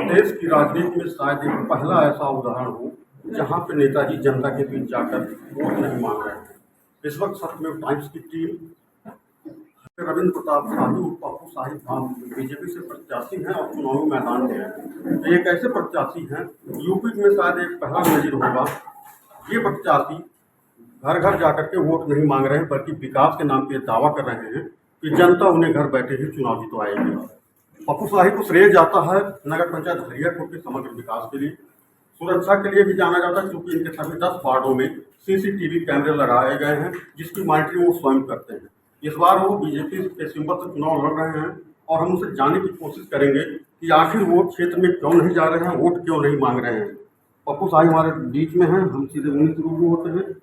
देश की राजनीति में शायद एक पहला ऐसा उदाहरण हो जहां पे नेताजी जनता के बीच जाकर वोट नहीं मांग रहे हैं। इस वक्त सत्यमेव टाइम्स की टीम रविंद्र प्रताप शाही और पप्पू शाही बीजेपी से प्रत्याशी हैं और चुनावी मैदान में हैं। तो एक ऐसे प्रत्याशी हैं, यूपी में शायद एक पहला नजीर होगा। ये प्रत्याशी घर घर जाकर के वोट नहीं मांग रहे हैं, बल्कि विकास के नाम पे दावा कर रहे हैं कि जनता उन्हें घर बैठे ही चुनाव जितवाएगी। पप्पू शाही को श्रेय जाता है नगर पंचायत हरियापुर के समग्र विकास के लिए, सुरक्षा के लिए भी जाना जाता है, क्योंकि इनके सभी 10 वार्डों में सीसीटीवी कैमरे लगाए गए हैं जिसकी मॉनिटरिंग वो स्वयं करते हैं। इस बार वो बीजेपी के सिंबल से चुनाव लड़ रहे हैं और हम उनसे जानने की कोशिश करेंगे कि आखिर वो क्षेत्र में क्यों नहीं जा रहे हैं, वोट क्यों नहीं मांग रहे हैं। पप्पू शाही हमारे बीच में हैं, हम सीधे उन्हीं से रूबरू होते हैं।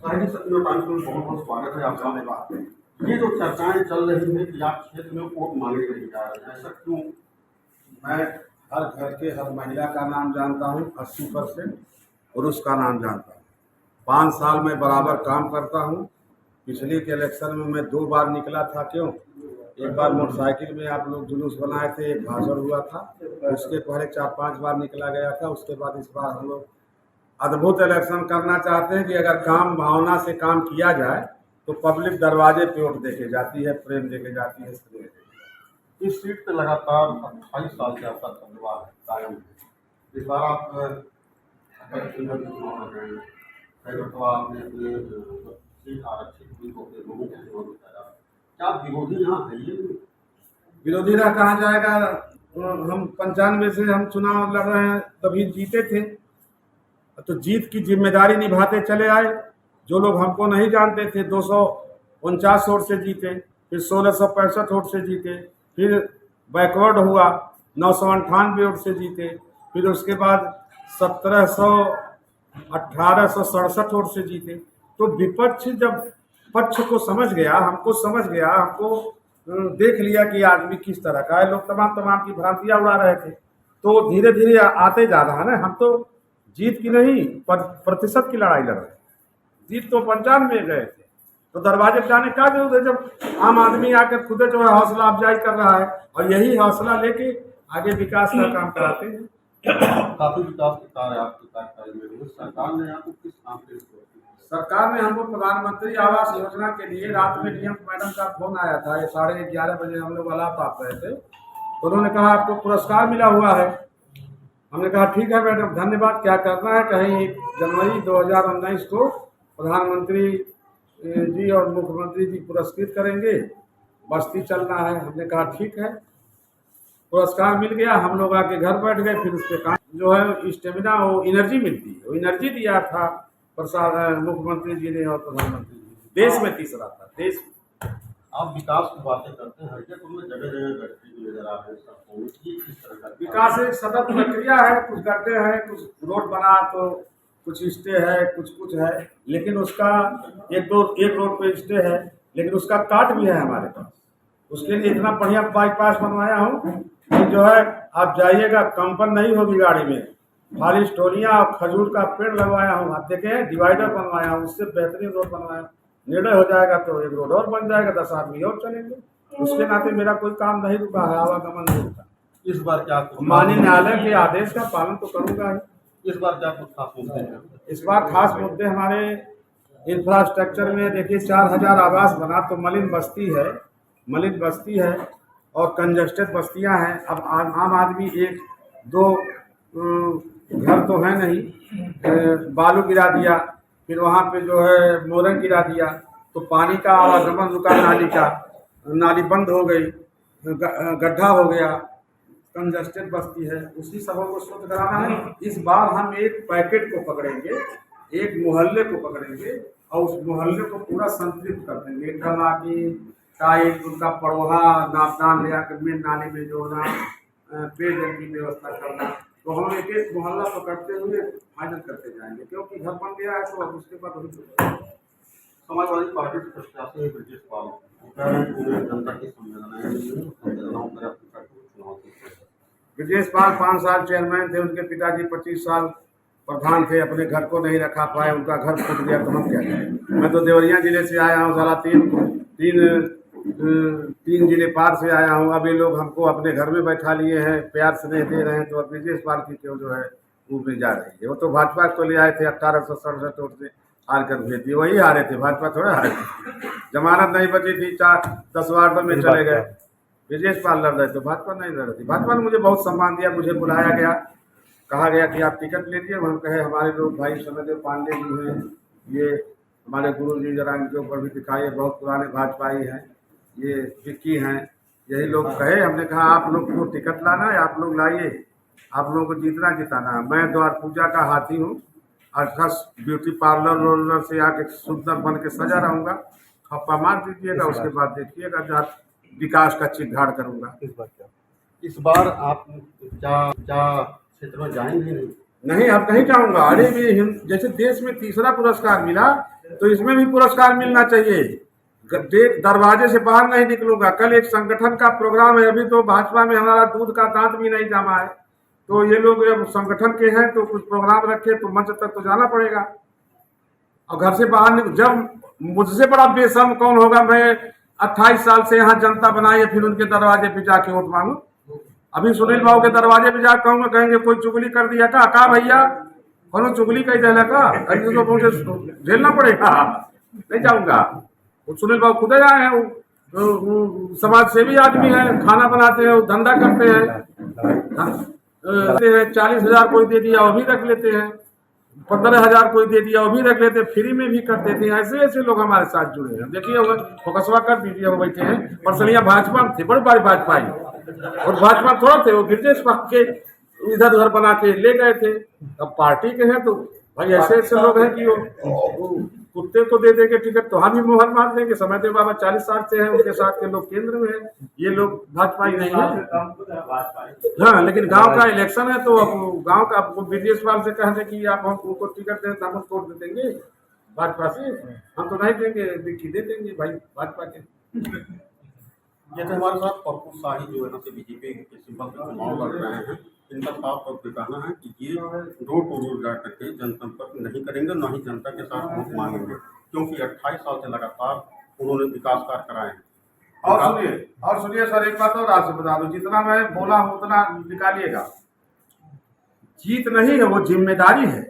शाही जी, सत्यमेव टाइम्स में बहुत बहुत स्वागत है आपका। धन्यवाद। ये जो चर्चाएं चल रही हैं कि आप क्षेत्र में वोट मांगने नहीं जा रहे हैं, ऐसा क्यों? मैं हर घर के हर महिला का नाम जानता हूँ 80%, पुरुष का नाम जानता हूँ। 5 साल में बराबर काम करता हूँ। पिछले के इलेक्शन में मैं 2 बार निकला था। क्यों? एक बार मोटरसाइकिल में आप लोग जुलूस बनाए थे, एक भाषण हुआ था। उसके पहले 4-5 बार निकला गया था। उसके बाद इस बार हम लोग अद्भुत इलेक्शन करना चाहते हैं कि अगर काम भावना से काम किया जाए तो पब्लिक दरवाजे पे वोट देके जाती है, प्रेम देके जाती है। इस सीट पे लगातार 28 साल से आपका तजुर्बा है, कायम है। इस बार आप तो आपने अपने सीट आरक्षित लोगों के विरोध बताया। क्या विरोधी यहाँ है? ये विरोधी रहा कहा जाएगा। हम 95 से हम चुनाव लड़ रहे हैं, तभी जीते थे, तो जीत की जिम्मेदारी निभाते चले आए। जो लोग हमको नहीं जानते थे 249 वोट से जीते, फिर 1665 वोट से जीते, फिर बैकवर्ड हुआ 998 वोट से जीते, फिर उसके बाद 1867 वोट से जीते। तो विपक्ष जब पक्ष को समझ गया, हमको समझ गया, हमको देख लिया कि आदमी किस तरह का है। लोग तमाम की भ्रांतियां उड़ा रहे थे, तो धीरे धीरे आते जा रहा है ना। हम तो जीत की नहीं प्रतिशत की लड़ाई लड़ रहे हैं। जीत तो 95 में गए थे, तो दरवाजे पे जाने का जरूरत है जब आम आदमी आकर खुद जो है हौसला अफजाई कर रहा है, और यही हौसला लेके आगे विकास का काम कराते हैं। काफी विकास के कार्य आपके कार्यकाल में हुए। सरकार ने आपको किस काम के लिए? सरकार ने हमको प्रधानमंत्री आवास योजना के लिए रात में डीएम मैडम का फोन आया था। ये 11:30 बजे हम लोग अलाप आप रहे थे, तो उन्होंने कहा आपको पुरस्कार मिला हुआ है। हमने कहा ठीक है मैडम, धन्यवाद। क्या करना है? कहीं 1 जनवरी 2019 को प्रधानमंत्री जी और मुख्यमंत्री जी पुरस्कृत करेंगे, बस्ती चलना है। हमने कहा ठीक है। पुरस्कार मिल गया, हम लोग आके घर बैठ गए। फिर उसके काम जो है स्टेमिना, वो एनर्जी मिलती है, वो एनर्जी दिया था प्रसाद मुख्यमंत्री जी ने और प्रधानमंत्री जी ने। देश में तीसरा था, देश में। आप विकास की बातें करते हैं, हरियापुर में जगह जगह गड्ढे नजर आ रहे हैं। किस तरह का विकास एक सतत प्रक्रिया है। कुछ गड्ढे हैं, कुछ रोड बना, तो कुछ स्टे है, कुछ है, लेकिन उसका एक रोड पे स्टे है, लेकिन उसका काट भी है हमारे पास। उसके लिए इतना बढ़िया बाईपास बनवाया हूँ कि जो है आप जाइएगा, कंपन नहीं होगी गाड़ी में। खाली स्टोलियाँ और खजूर का पेड़ लगवाया हूँ। आप देखें, डिवाइडर बनवाया हूँ, उससे बेहतरीन रोड बनवाया। निर्णय हो जाएगा तो एक रोड और बन जाएगा, 10 आदमी और चलेंगे। उसके नाते मेरा कोई काम नहीं रुका है, आवागमन नहीं रुका। इस बार क्या माननीय न्यायालय के आदेश का पालन तो करूंगा ही। इस बार क्या कुछ खास मुद्दे हैं? इस बार खास मुद्दे हमारे इंफ्रास्ट्रक्चर में देखिए 4000 आवास बना, तो मलिन बस्ती है और कंजस्टेड बस्तियां हैं। अब आम आदमी 1-2 घर तो है नहीं, बालू गिरा दिया, फिर वहाँ पे जो है मोरंग गिरा दिया, तो पानी का आवागमन रुका, नाली बंद हो गई, गड्ढा हो गया, कंजस्टेड बस्ती है। उसी सबों को शुद्ध कराना है। इस बार हम एक पैकेट को पकड़ेंगे, एक मोहल्ले को पकड़ेंगे और उस मोहल्ले को पूरा संतृप्त कर देंगे। इंटरला की टाइट, उनका पड़ोहा नापदान ले आकर मेन नाली में जोड़ना, पेयजल की व्यवस्था करना। तो हम एक मोहल्ला पकड़ते हुए फाइनल करते जाएंगे, क्योंकि घर बन गया है। तो उसके बाद समाजवादी पार्टी के प्रत्याशी ब्रिजेश पाल जनता की ब्रिजेश पाल 5 साल चेयरमैन थे। उनके पिताजी 25 साल प्रधान थे, अपने घर को नहीं रखा पाए, उनका घर फूट गया, तो हम क्या करें। मैं तो देवरिया जिले से आया हूँ। साला तीन 3 जिले पार से आया हूँ। अब ये लोग हमको अपने घर में बैठा लिए हैं, प्यार स्नेह दे रहे हैं, तो अब ब्रिजेश पाल की क्यों जो है वो में जा रही है। वो तो भाजपा को ले आए थे 1867 वोट से हार कर भेज दिए, वही हारे थे, भाजपा थोड़े हारे थे। जमानत नहीं बची थी, 4-10 वार्डों में चले गए। ब्रिजेश पाल लड़ रहे थे, भाजपा नहीं लड़ रही थी। भाजपा ने मुझे बहुत सम्मान दिया, मुझे बुलाया गया, कहा गया कि आप टिकट लीजिए। हम कहे हमारे लोग भाई समझे पांडे जी हैं, ये हमारे गुरु जी जरा इनके ऊपर भी दिखाइए, बहुत पुराने भाजपाई हैं, ये विक्की हैं, यही लोग कहे। हमने कहा आप लोग को टिकट लाना है, आप लोग लाइए, आप लोगों को जीतना जिताना है। मैं द्वार पूजा का हाथी हूँ, 10 ब्यूटी पार्लर से आके सुंदर बन के सजा रहूँगा। थप्पा मार दीजिएगा, उसके बाद देखिएगा जहाँ विकास का चिट्ठाड़ करूँगा। इस बार आप क्या क्षेत्र में जाएंगे? नहीं, अब नहीं जाऊँगा। अरे भी जैसे देश में तीसरा पुरस्कार मिला तो इसमें भी पुरस्कार मिलना चाहिए। दरवाजे से बाहर नहीं निकलूंगा। कल एक संगठन का प्रोग्राम है, अभी तो भाजपा में हमारा दूध का दांत भी नहीं जमा है, तो ये लोग जब संगठन के हैं तो कुछ प्रोग्राम रखे तो मंच तक तो जाना पड़ेगा। और घर से बाहर जब मुझसे बड़ा बेशर्म कौन होगा। मैं 28 साल से यहाँ जनता बनाई है, फिर उनके दरवाजे पे जाके वोट मांगू। अभी सुनील बाबू के दरवाजे पे जाकर कहूँगा, कहेंगे कोई चुगली कर दिया का भैया कौन चुगली कही देना का, तो मुझे झेलना पड़ेगा, नहीं जाऊँगा। वो सुनील बाबू खुद आए हैं, वो समाज सेवी आदमी है, खाना बनाते हैं, वो धंधा करते हैं। 40,000 कोई दे दिया वो भी रख लेते हैं, 15,000 कोई दे दिया वो भी रख लेते हैं, फ्री में भी कर देते हैं। ऐसे ऐसे लोग हमारे साथ जुड़े हैं। देखिए फोकसवा कर दीजिए, वो बैठे हैं। परसलिया भाजपा थे, बड़े बड़े भाजपाई, और भाजपा थोड़ा थे, वो ब्रिजेश पाल के इधर उधर बना के ले गए थे। अब पार्टी के हैं तो भाई ऐसे ऐसे लोग हैं कि वो कुत्ते को दे देंगे टिकट तो हम ही मोहर मार देंगे। समझदेव बाबा 40 साल से हैं, उनके साथ के लोग केंद्र में हैं, ये लोग भाजपा ही नहीं है। हाँ, लेकिन गांव का इलेक्शन है तो अब गांव का ब्रिजेश पाल से कहते कि आप हमको टिकट दें तो हम वोट दे देंगे भाजपा से। हम तो नहीं देंगे, विक्की दे देंगे भाई भाजपा के। जैसे हमारे साथ पप्पू शाही जो है ना बीजेपी के सिंबल से चुनाव लड़ रहे हैं, इनका साफ तौर पर कहना है कि ये डोर टू डोर जा करके जनसंपर्क नहीं करेंगे, न ही जनता के साथ वोट मांगेंगे, क्योंकि 28 साल से लगातार उन्होंने विकास कार्य कराए हैं। और सुनिए सर, एक बात और आपसे बता दूं, जितना मैं बोला हूं उतना निकालिएगा। जीत नहीं है, वो जिम्मेदारी है।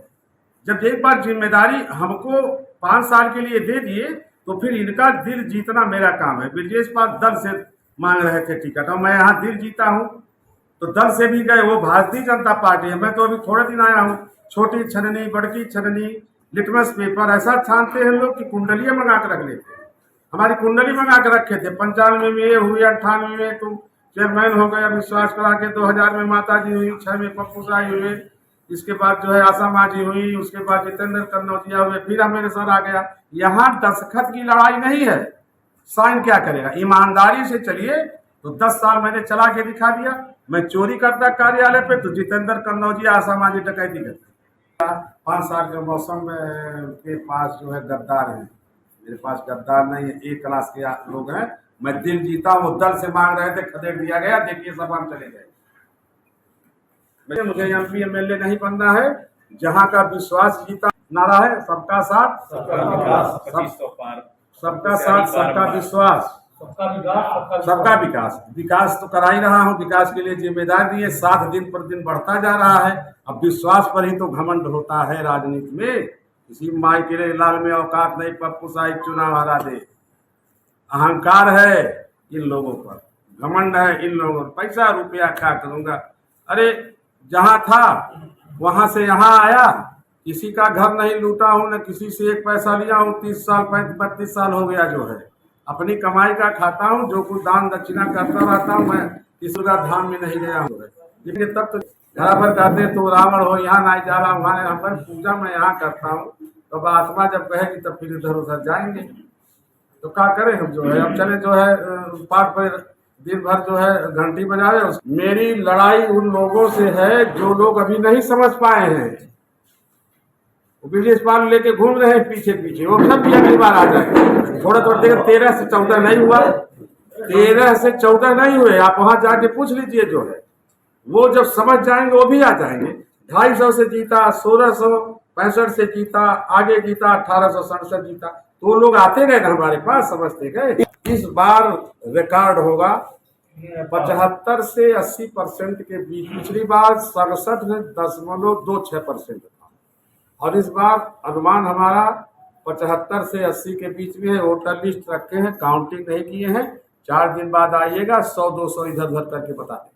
जब एक बार जिम्मेदारी हमको 5 साल के लिए दे दिए तो फिर इनका दिल जीतना मेरा काम है। ब्रिजेश पाल दल से मांग रहे थे टिकट और मैं यहाँ दिल जीता हूँ, तो दल से भी गए। वो भारतीय जनता पार्टी है, मैं तो अभी थोड़े दिन आया हूँ। छोटी छननी, बड़की छननी, लिटमस पेपर ऐसा छानते हैं लोग कि कुंडलियाँ मंगा कर रख लेते हैं। हमारी कुंडली मंगा कर रखे थे, 95 में ये हुई, 98 में तुम चेयरमैन हो गया, विश्वास करा के 2000 में माता जी हुई, 6 में पप्पू शाही हुए, इसके बाद जो है आशा माँ जी हुई, उसके बाद जितेंद्र कन्नौजिया हुए, फिर मेरे सर आ गया। यहाँ दस्तखत की लड़ाई नहीं है, साइन क्या करेगा। ईमानदारी से चलिए तो 10 साल मैंने चला के दिखा दिया। मैं चोरी करता कार्यालय पे तो जितेंद्र कन्नौजिया आशा माँ जी डकैती करते। 5 साल के मौसम में के पास जो है गद्दार हैं, मेरे पास गद्दार नहीं है, एक क्लास के लोग हैं। मैं दिल जीता, वो दल से मांग रहे थे, खदेड़ दिया गया। देखिए सब हम चले गए। मुझे MP MLA नहीं बनना है। जहाँ का विश्वास जीता नारा है, सबका साथ सबका साथ सबका विश्वास सबका विकास। विकास तो करा ही रहा हूँ, विकास के लिए जिम्मेदारी दी है। 7 दिन पर दिन बढ़ता जा रहा है। अब विश्वास पर ही तो घमंड होता है राजनीति में। किसी माई के लाल में औकात नहीं, पप्पू शाही चुनाव हरा दे। अहंकार है इन लोगों पर, घमंड है इन लोगों पर। पैसा रुपया क्या करूंगा। अरे जहाँ था वहां से यहाँ आया, किसी का घर नहीं लूटा हूँ, न किसी से एक पैसा लिया हूँ। 30 साल 32 साल हो गया जो है, अपनी कमाई का खाता हूँ। जो कुछ दान दक्षिणा करता रहता हूँ, मैं किसी का धाम में नहीं गया हूँ। लेकिन तब तो घर पर कहते तो रावण हो, यहाँ नहीं जा रहा हूँ, वहाँ हमारी पूजा मैं यहाँ करता हूँ। तो अब आत्मा जब कहेगी तब फिर इधर उधर जाएंगे, तो क्या करें हम जो है। अब चले जो है पाठ पर दिन भर जो है घंटी बजावे। मेरी लड़ाई उन लोगों से है जो लोग अभी नहीं समझ पाए हैं। ब्रिजेश पाल लेके घूम रहे हैं पीछे पीछे, वो सब भी अगली बार आ जाए। थोड़ा थोड़ा देर 13 से 14 नहीं हुआ, 13 से 14 नहीं हुए। आप वहां जाके पूछ लीजिए जो है, वो जब समझ जाएंगे वो भी आ जाएंगे। 250 से जीता, 1665 से जीता, आगे जीता 1867 जीता, तो वो लोग आते गए हमारे पास, समझते गए। इस बार रिकॉर्ड होगा 75 से 80% के बीच। पिछली बार 67.26% था और इस बार अनुमान हमारा 75 से 80 के बीच में है। वोटर लिस्ट रखे हैं, काउंटिंग नहीं किए हैं। 4 दिन बाद आइएगा, 100-200 इधर उधर करके बता दें।